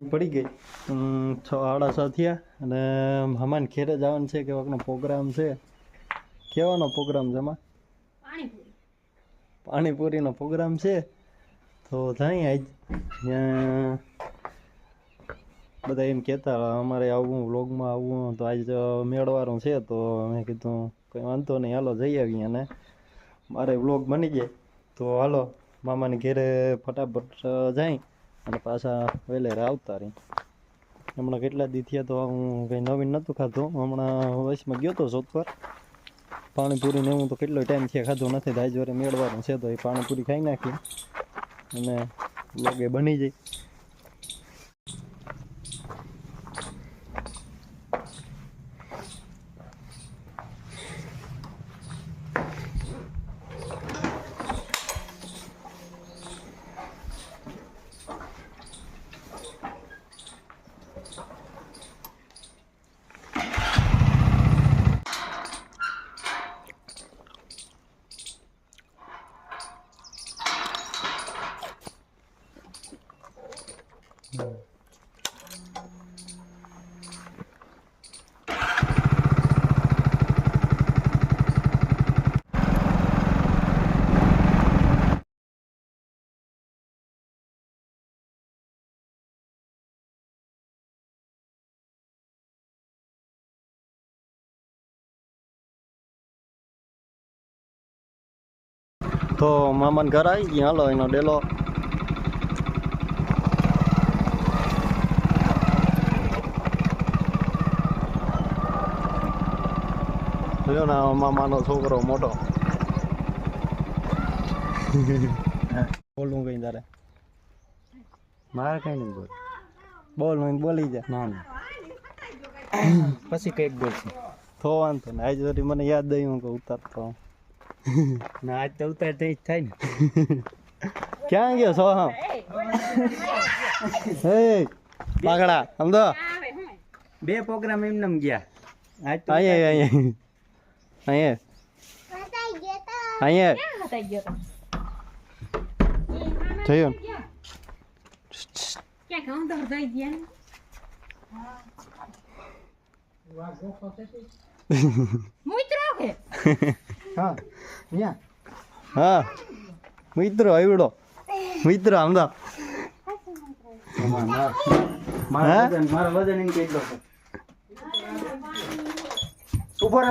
પડી ગઈ 6:30 થયા અને હમાન ખેરે જવાનું છે કે વખતનો પ્રોગ્રામ છે. કેવાનો પ્રોગ્રામ છે એમાં? પાણીપુરીનો પ્રોગ્રામ છે. તો જાય આજ બધા એમ કહેતા અમારે આવવું વ્લોગમાં આવવું તો આજ મેળવાનું છે. તો મેં કીધું કંઈ વાંધો નહીં, હાલો જઈ આવીએ. અને મારે વ્લોગ બની જાય તો હાલો મામાને ઘેરે ફટાફટ જાય અને પાછા વહેલેરા આવતા રહી. હમણાં કેટલા દી થયા તો હું કંઈ નવીન નહોતું ખાધું. હમણાં વયસમાં ગયો હતો શોધ પર પાણીપુરીને હું તો કેટલો ટાઈમ થયા ખાધું નથી. આજ વારે મેળવાનું છે તો એ પાણીપુરી ખાઈ નાખી અને વ્લોગ એ બની જાય. તો મામાને ઘર આવી ગયા. હાલો એનો ડેલો જોયો ને મામાનો છોકરો મોટો. બોલવું કઈ તારે? મારે કઈ નહીં બોલ. બોલ બોલી જા. ના ના પછી કંઈક બોલશે તો વાંધો ને. આજ વળી મને યાદ દઈ હું ઉતારતો. ના આજ તો ઉતાર થઈ જ થાય ને. ક્યાં ગયો છો? હા હે પાકડા સમજો. 2 પ્રોગ્રામ એમને ગયા. આજ તો અહીંયા જોયું હા મિત્રો આવડો મિત્રો આમદા મારા વજન એમ કેટલો છે. ઉપર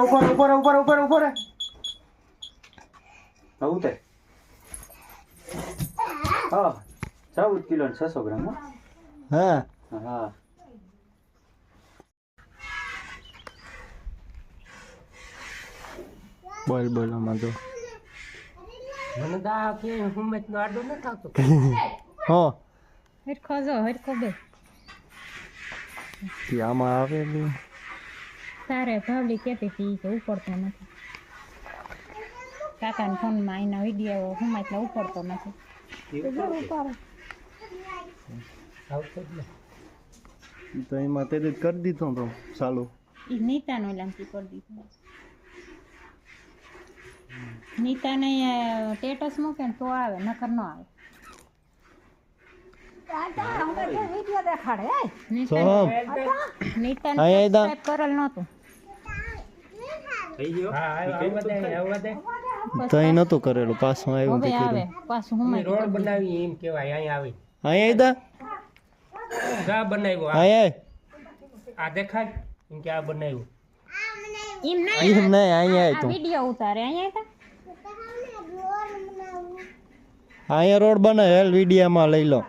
ઉતર. હા 14 કિલો ને 600 ગ્રામ. હા હા બોલ આમાં તો મને દા કે હુંમત નો આડો ન થાતો. હો હરખો જો હરખો બે આમાં આવે તારે ભાવલી કહેતી હતી કે ઉપડતો નથી. કાકાના ફોનમાં એના વિડીયો હુંમત ને ઉપડતો નથી. તો એમાં તે કરી દીધો તો ચાલુ. એ નીતાનો લાંબી કરી દીધો. નીતાને સ્ટેટસ મૂકે ને તો આવે, નકર ન આવે. નીતાને કરેલ નહોતું તો એ નતું કરેલું. પાછું આવ્યું હવે આવે પાછું હું રોડ બનાવી એમ કેવાય. અહીંયા આવી અહીંયા ગા બનાવ્યો અહીંયા આ દેખાય એમ કે આ બનાવ્યું. એમ એમ નહીં અહીંયા આ વિડિયો ઉતારે અહીંયા અહીંયા રોડ બને હેલ વિડીયામાં લઈ લો.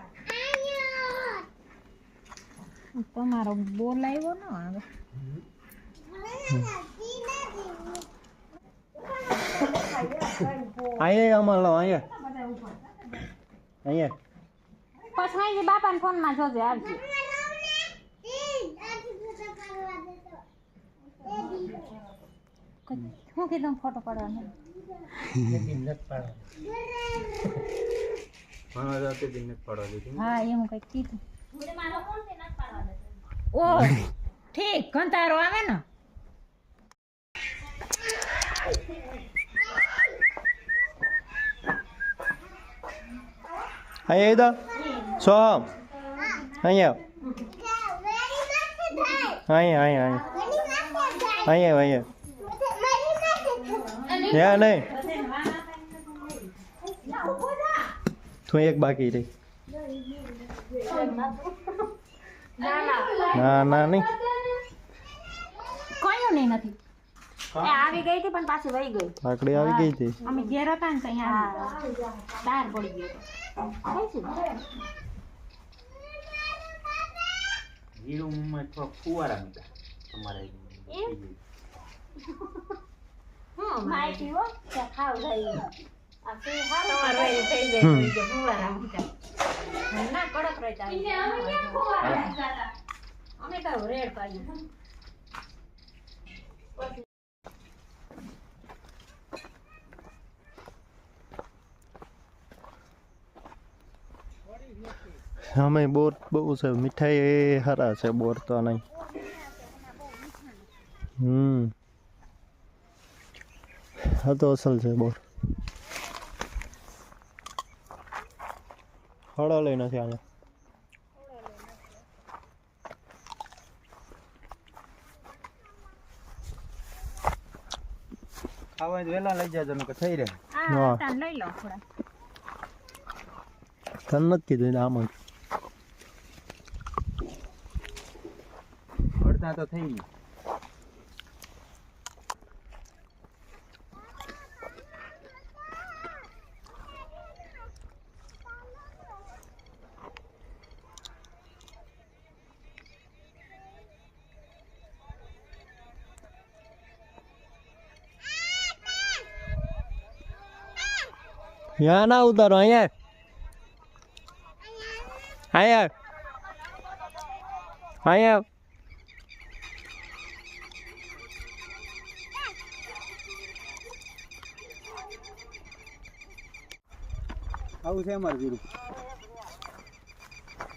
તમારો બોલાવ્યો ન આવે. અહીંયા આમાં લો અહીંયા પછી બાપાના ફોનમાં જોજે આવજો. શું કીધું ફોટો પાડવાનો? હા એવું કઈક કીધું. ઓ ઠીક કંતારો આવે ને. અહીંયા સો અહીંયા અહીંયા નહીં તું એક બાકી રહી ના નહીં કયું નહીં નથી આવી ગઈ હતી પણ પાછી વહી ગઈ. લાકડી આવી ગઈ હતી અમે ઘેર હતા ને તો અહીંયા તાર પડી ગયો હીરુમાં થોડા ફુવારા મૂક્યા તમારે માહિતી હો કે ખાવ ગઈ. આ તે હારું મારવાઈ થઈ જાય તો કે ફુવારા મૂક્યા. ના કડક રહેતા અમે તો રેડ પાડ્યું. અમે બોર બહુ છે મીઠાઈ સારા છે બોર તો નહીં હા તો અસલ છે બોર હળો લઈ નથી આને ખાવા વેલા લઈ જાજો કે થઈ રહે. હા તાન લઈ લો થોડા તને નથી કીધું આમ જ અડધા તો થઈ ગયું. यहाँ ना उतारो અહીંયા અહીંયા અહીંયા આવું છે અમારું જીરું.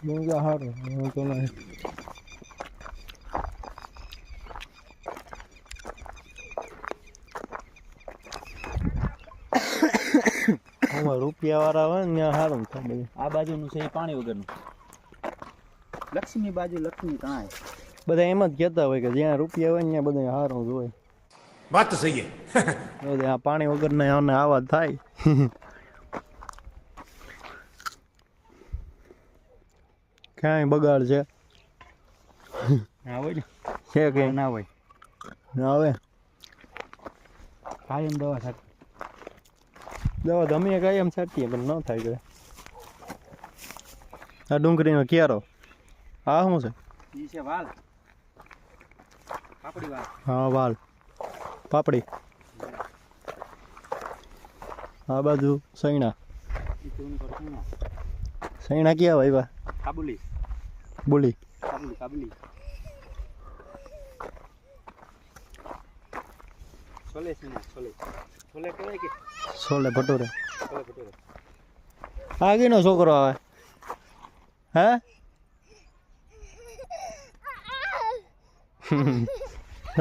બહુ સારું હું તો નહીં રૂપિયા વાળા હોય ને ત્યાં સારું થાય આ બાજુનું છે એ પાણી વગરનું. લક્ષ્મી બાજુ લક્ષ્મી કણાય. બધા એમ જ કહેતા હોય કે જ્યાં રૂપિયા હોય ને ત્યાં બધા સારું જ હોય. વાત તો સહી બધે આ પાણી વગરના આને આવા થાય ક્યાંય બગાડ છે ના હોય ને છે કે ના હોય. ના આવે કાયમ દવા સાથે દવા તમે કાયમ છાંટીએ પણ ન થાય કે આ ડુંગળીનો ક્યારો આ શું છે ઈ છે વાલ. પાપડી વાલ. હા વાલ પાપડી આ બાજુ સૈણા ઈ તો ઉન કરતું ના. સૈણા ક્યાં વાવ્યા કાબુલી બોલી કાબુલી કાબુલી. છોલે છે ને છોલે. છોલે કહેવાય કે છોલે ભટુરે છોલે ભટુરે. આગીનો છોકરો આવે હે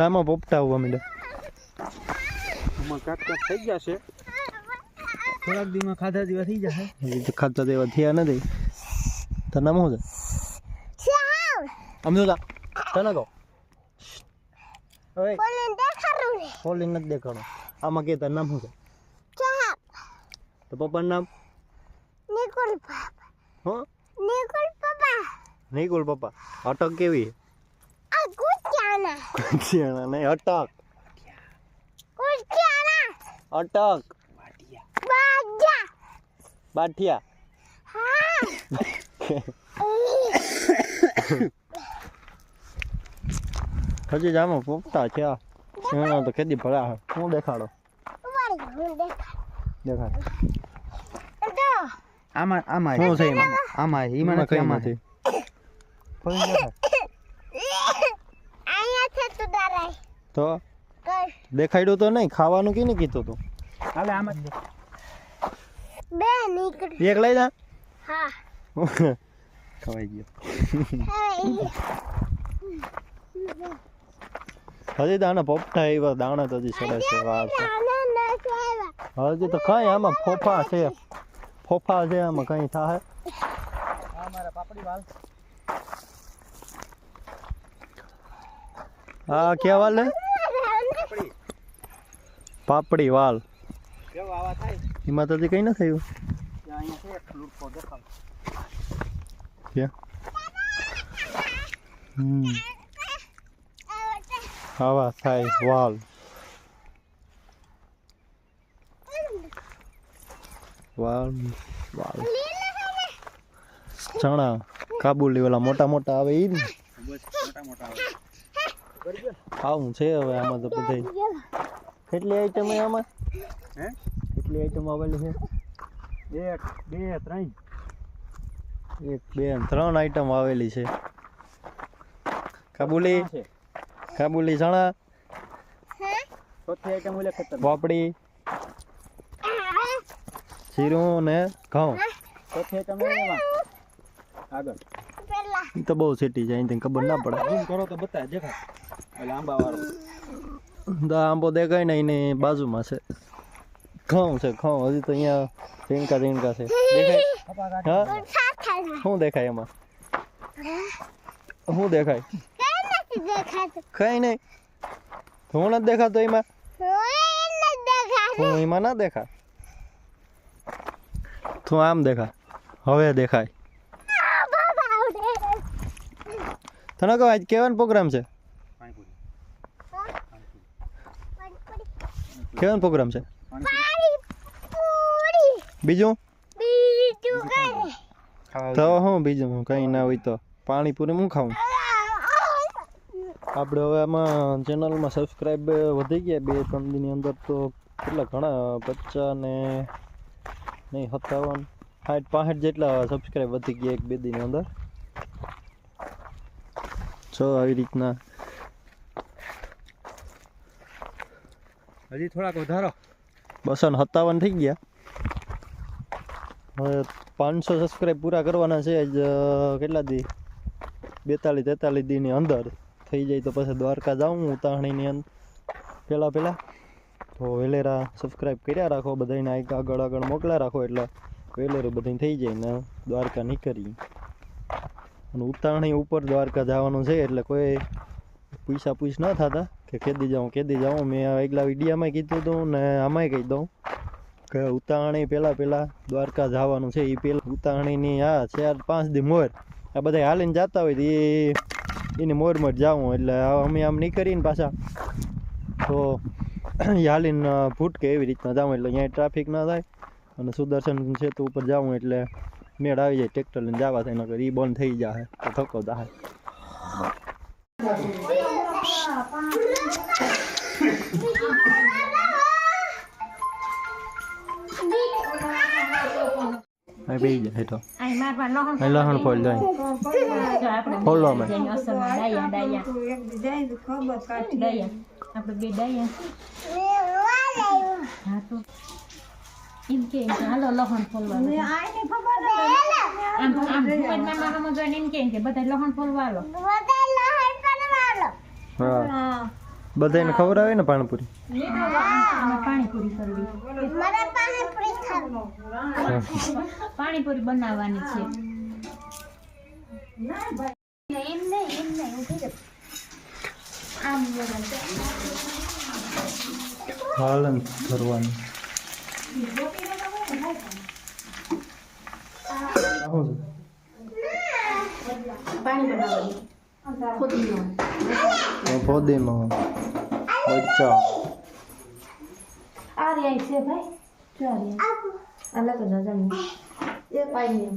આમાં પોપટા આવવા માંડ્યા આમાં કાક કાક થઈ ગયા છે. થોડાક દીમાં ખાધા જેવા થઈ જશે. હજી તો ખાતા તેવા થયા નથી તને નામ શું છે આમ જો તને કહો હવે ખોલી નથી દેખાડો આમાં કે તારું નામ શું છે તો પપ્પાનું નામ હો નિકુલ પપ્પા અટક કેવી ગુજિયાના નહીં અટક અટક બાઠિયા હજી જ આમાં પોપટા છે એનો તો કેદી ભરા હું દેખાડો દેખાડ આમાં આમાં શું છે એમાં આમાં ઈમાં કઈ નથી આમાં નથી ફરી દેખાડ તો દેખાડ્યું તો નહીં ખાવાનું કેને કીધું તું હાલે આમાં જ. એક લઈ જા ખવાઈ ગયો હજી તો આના પોપટા એવા દાણા તો હજી સરસ છે વાર છે હજી તો કઈ આમાં ફોફા છે આમાં કઈ થાય આ મારા પાપડી વાલ. આ ક્યાં વાલ હે? પાપડી વાલ. કેવો આવા થાય એમાં તો હજી કઈ ન થયું. ત્યાં અહીંયા છે એક લૂટકો દેખાવ ક્યાં? આવા થાય વાલ. વાલ વાલ. ચણા કાબુલી ઓલા મોટા મોટા આવે ઈ ને. બસ મોટા મોટા આવે આવું છે હવે આમાં તો બધાય. કેટલી આઈટમ હે આમાં? હે કેટલી આઈટમ આવેલી છે? 1 2 3 1 2 3 આઈટમ આવેલી છે. કાબુલી છે કાબુલી ચણા ચોથી આઈટમ ઓલે ખતર પાપડી જીરું ને ઘઉં. ચોથી આઈટમ એમાં આગળ એ તો બહુ સેટી જાય એની ખબર ના પડે. ઝૂમ કરો તો બતાય દેખાય એટલે આંબા વાળો તો આંબો દેખાય ને એની બાજુમાં છે ઘઉં છે. ઘઉં હજી તો અહીંયા ઝીણકા ઝીણકા છે. દેખાય? હા શું દેખાય એમાં? શું દેખાય? કઈ નહીં. હું નથી દેખાતો એમાં. હું એમાં ના દેખા. તું આમ દેખા. હવે દેખાય. તને કહો આજ કેવાનો પ્રોગ્રામ છે? કેવાનો પ્રોગ્રામ છે? બીજું તો હું બીજું કઈ ના હોય તો પાણીપુરી હું ખાઉં. આપણે હવે આમાં ચેનલમાં સબસ્ક્રાઈબ વધી ગયા 2-3 દિનની અંદર તો કેટલા ઘણા 50 ને નહીં 57 60 65 જેટલા સબસ્ક્રાઈબ વધી ગયા 1-2 દિનની અંદર. જો આવી રીતના હજી થોડાક વધારો 257 થઈ ગયા. હવે 500 સબસ્ક્રાઈબ પૂરા કરવાના છે આજ કેટલા દી 42-43 દીની અંદર થઈ જાય તો પછી દ્વારકા જાઉં ઉતાવળીની અંદર પહેલાં તો વેલેરા સબસ્ક્રાઈબ કર્યા રાખો બધાને આગળ મોકલા રાખો એટલે વેલેરું બધું થઈ જાય ને દ્વારકા નીકળી. અને ઉતાવળી ઉપર દ્વારકા જવાનું છે એટલે કોઈ પૂછ ન થતા કે કેદી જાઉં. મેં આગલા વિડીયામાં કીધું હતું ને આમાંય કહી દઉં કે ઉતાવળી પહેલાં દ્વારકા જવાનું છે. એ પહેલાં ઉતાવળીની 4-5 દી મોર આ બધા હાલીને જતા હોય તો એની મોર જાવું એટલે અમે આમ નીકળીને પાછા તો હાલીને ભૂટકે એવી રીતના જાઉં એટલે અહીંયા ટ્રાફિક ના થાય અને સુદર્શન સેતુ ઉપર જાઉં એટલે મેળ આવી જાય. ટ્રેક્ટર લઈને જવા થાય નકર એ બંધ થઈ જાય તો થકો થાય. બેસી જાય તો લહણ ફોલ જાય ફોલો અમે આપણે બે ડાયા હા તો એમ કે હાલો લહણ ફોલવા આમ ભૂપતમાં જોઈને એમ કે બધા લહણ ફોલવા લો. હા બધાને ખબર આવે ને પાણીપુરી. પાણીપુરી કરવી પાણીપુરી બનાવવાની છે. હાલન કરવાની ફોદીનો બચ્ચા આ રહ્યા છે ભાઈ જો આ રહ્યા અલગ જ જમી એ પાઈ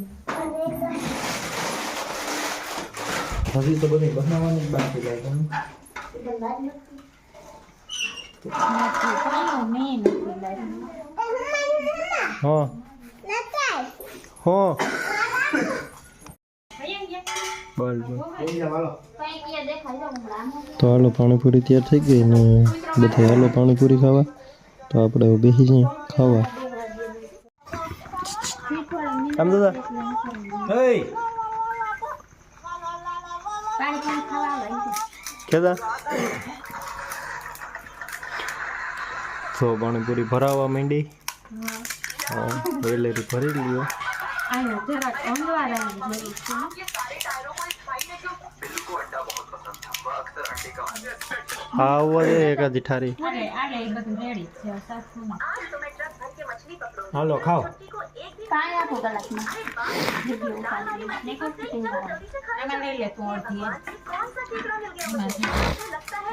હજી તો બધી બનાવવાની જ બાકી જાય તમે. હા બસ તો હાલો પાણીપુરી તૈયાર થઈ ગઈ ને બધા હાલો પાણીપુરી ખાવા. તો આપણે બેસી જઈએ ખાવા. આમ દાદા કેતા તો પાણીપુરી ભરાવા માંડી. વેલેરી ભરી લ્યો. જરાક અંગવાર આવી હા આવવા દે એકાદી ઠારી. આલે એ બધું રેડી છે સાસુમાં. હાલો ખાઓ. કાંઈ આપો કલાકમાં વિડીયો ઉતારી ને કોફી પીવાનું. એમાં લઈ લે તું અડધી એમ.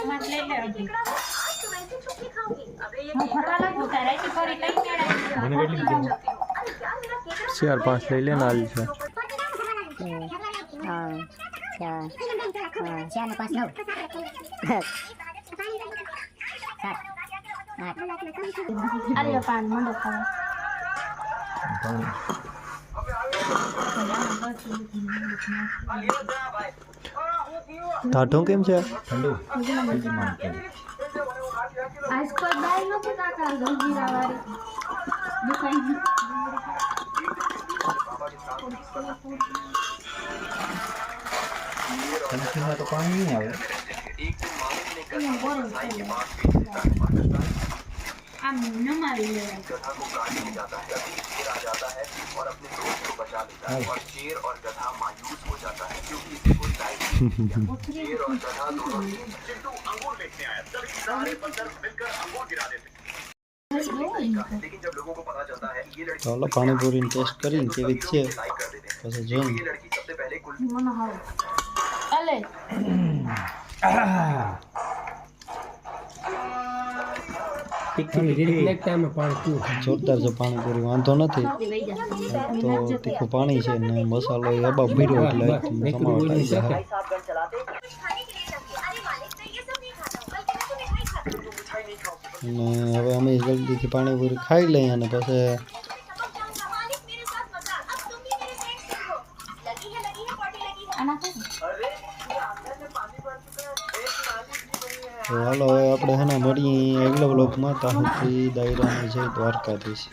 એમાં જ લઈ લે અડધી. હું ફરવા લાગુ તારે અહીંથી ફરી કઈ મેળા મને કેટલી કીધું? 4-5 લઈ લે ને હાલ છે. આલે પાન મંડો ખાવા ટાઢું કેમ છે? ઠંડુ. આજ કોઈ બાઈ નથી કાકા ગંજીરા વાળી દુકાન કંચીમાં તો પાણી નહીં આવે. આમ નમાવી લેવાય. ચાલો પાણીપુરીનો ટેસ્ટ કરીને કેવી છે પછી જોઈને. મને હાવ આલે ટાઈમે પાણી પીવું. જોરદાર છે પાણીપુરી, વાંધો નથી. તો તીખું પાણી છે ને મસાલો એ અબાબ ભીડ્યો એટલે તમને સમાવટ આવી જાય. અને હવે અમે જલ્દીથી પાણીપુરી ખાઈ લઈએ અને પછી આના તો હાલો હવે આપણે છે ને મળીએ આગલા બ્લોગમાં. ત્યાં સુધી દાયરાની જય દ્વારકાધીશ.